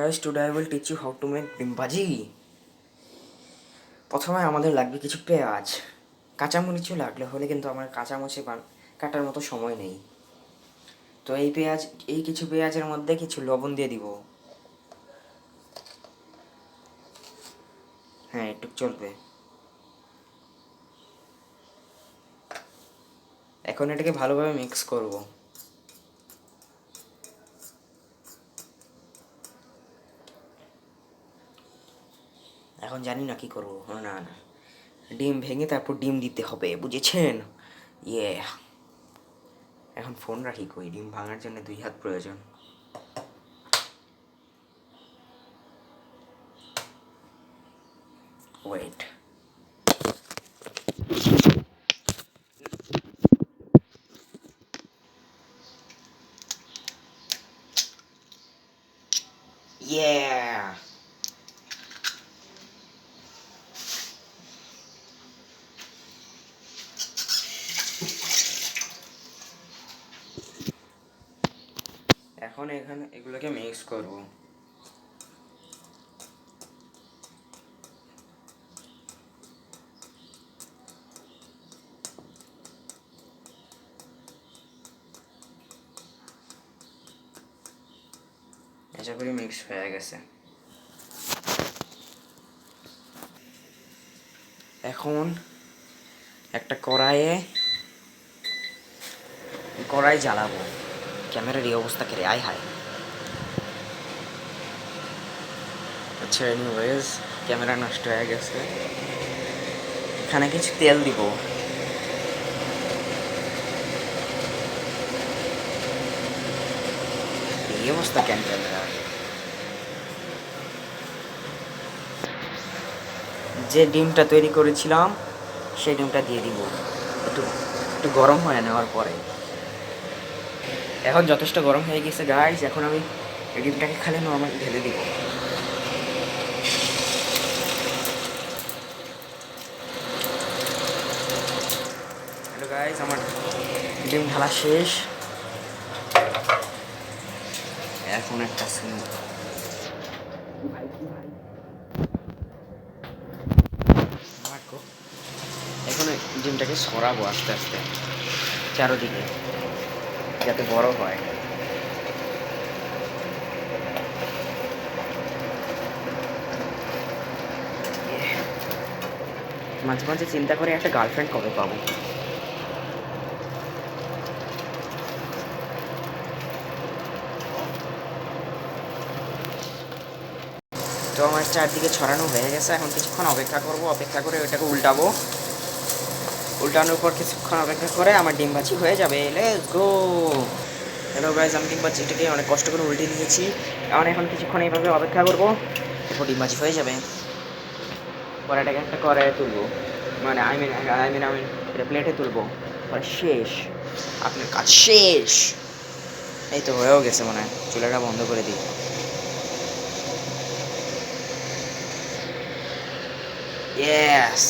Guys, today I will teach you how to make ডিম ভাজি। প্রথমে আমাদের লাগবে কিছু পেঁয়াজ, কাঁচামরিচও লাগলে হলে, কিন্তু আমার কাঁচামরিচ কাটার মতো সময় নেই। তো এই কিছু পেঁয়াজের মধ্যে কিছু লবণ দিয়ে দিব। হ্যাঁ, একটু চলবে। এখন এটাকে ভালোভাবে মিক্স করব। এখন জানি না কি করব। না না, ডিম ভেঙে তারপর ডিম দিতে হবে, বুঝেছেন? ইয়ে, এখন ফোন রাখি কই, ডিম ভাঙার জন্য 2 হাত প্রয়োজন। Wait, yeah. এখন এখানে এগুলোকে মিক্স করব। আশা করি মিক্স হয়ে গেছে। এখন একটা কড়াই জ্বালাবো। ক্যামেরার এই অবস্থা করে, আয় হায়। আচ্ছা, এনিওয়েজ, ক্যামেরা নষ্ট হয়ে গেছে। এখানে কিছু তেল দিব। এই অবস্থা কেন ক্যামেরা? যে ডিমটা তৈরি করেছিলাম সেই ডিমটা দিয়ে দিব একটু একটু গরম হয়ে নেওয়ার পরে। এখন যথেষ্ট গরম হয়ে গেছে গাইস। এখন আমি এই ডিমটাকে খালি নর্মাল ঢেলে দিব। হ্যালো গাইস, আমার ডিম ঢালা শেষ। এখন একটা সিন, ভাই কি ভাই, এখন ডিমটাকে সরাবো আস্তে আস্তে চারোদিকে, যাতে বড় হয়। মাঝে মাঝে চিন্তা করে একটা গার্লফ্রেন্ড কবে পাবো। তো আমার চারদিকে ছড়ানো হয়ে গেছে। এখন কিছুক্ষণ অপেক্ষা করব, অপেক্ষা করে ওইটাকে উল্টাবো। উল্টানোর পর কিছুক্ষণ অপেক্ষা করে আমার ডিম ভাজি হয়ে যাবে। Let's go. হ্যালো গাইস, আমি ডিম ভাজিটাকে অনেক কষ্ট করে উল্টে নিয়েছি। এখন কিছুক্ষণ এইভাবে অপেক্ষা করবো, এরপর ডিম ভাজি হয়ে যাবে। পরে এটাকে একটা কড়াইয়ে তুলবো, মানে আমি এটা প্লেটে তুলবো। পরে শেষ, আপনার কাজ শেষ। এই তো হয়েও গেছে মনে হয়। চুলাটা বন্ধ করে দিই। ইয়েস।